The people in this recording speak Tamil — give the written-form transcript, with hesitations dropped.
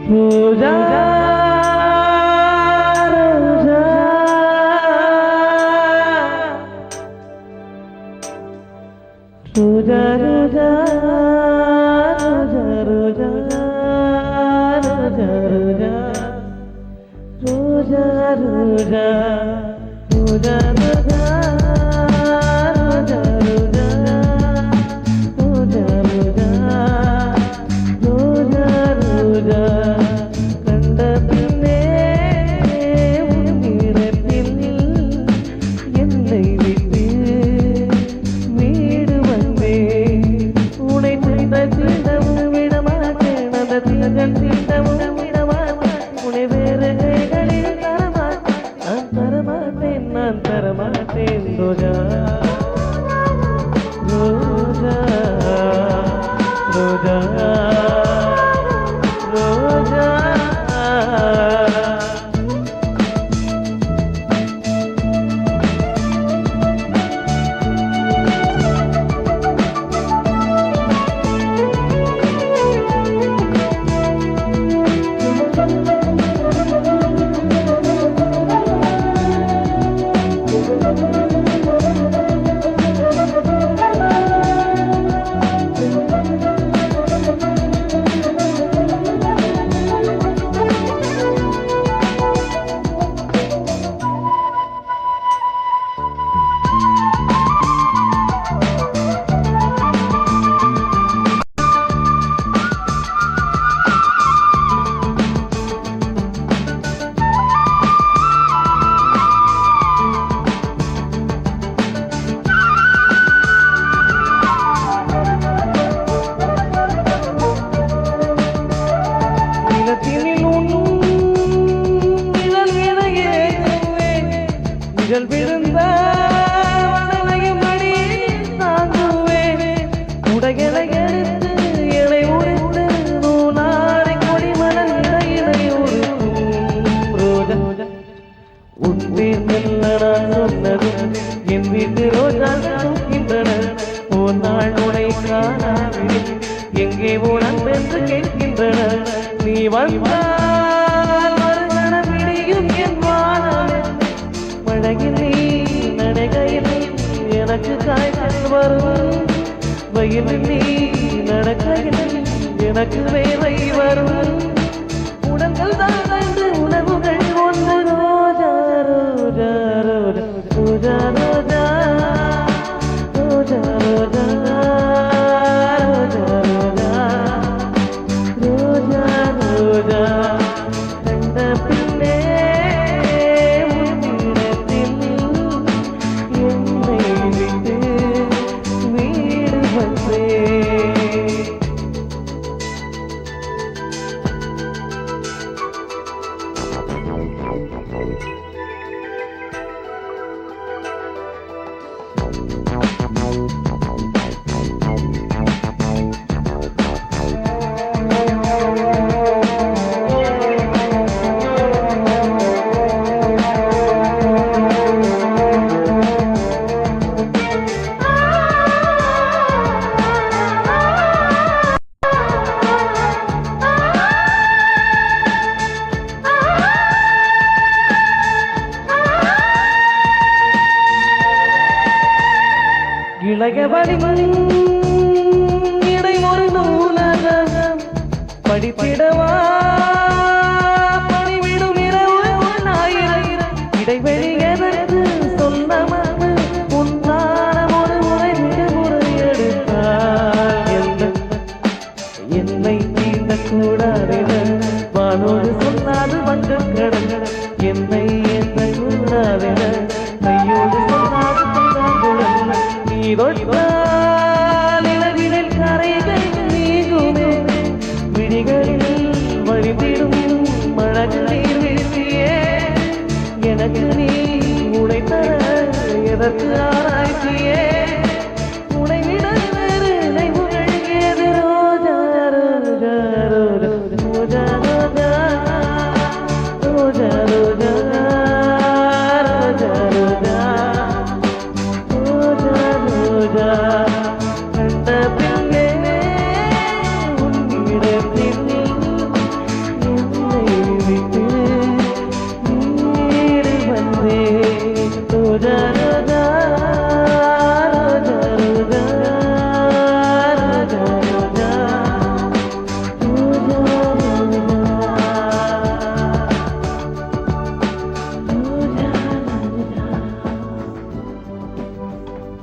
ரோஜா ரோஜா ரோஜா ரோஜா ரோஜா ரோஜா ரோஜா ரோஜா ரோஜா ரோஜா Roja, Roja, Roja, Roja. நிழல் விழுந்த வடலையும் மடியில் தாங்குவேன் உடைகளை எடுத்து இலை உடைத்து நூலாரை கொடிமலர் இடையிலை உருக்கும் ரோஜா உன்பேர் மெல்ல நான் சொன்னதும் என் வீட்டு ரோஜா தூக்கின்றன ஒரு நாள் உடை காணாவில்லை எங்கே உடன் என்று கேட்கின்றன நீ வந்தால் மறுகணம் விடியும் என் வானமே மழையில் நீ நடைகையில் எனக்கு காய்ச்சல் வரும் வயலில் நீ நடக்கையில் எனக்கு வேலை வரும் உடல்கள் தான் ரெண்டு உணவுகள் ஒன்று ரோஜா ரோஜா ரோஜா ரோஜா ரோஜா ரோஜா ரோஜா ரோஜா ரோஜா ரோஜா கண்ட பின்னே இளையவனின் இடை ஒரு நூலகம் படித்திடவா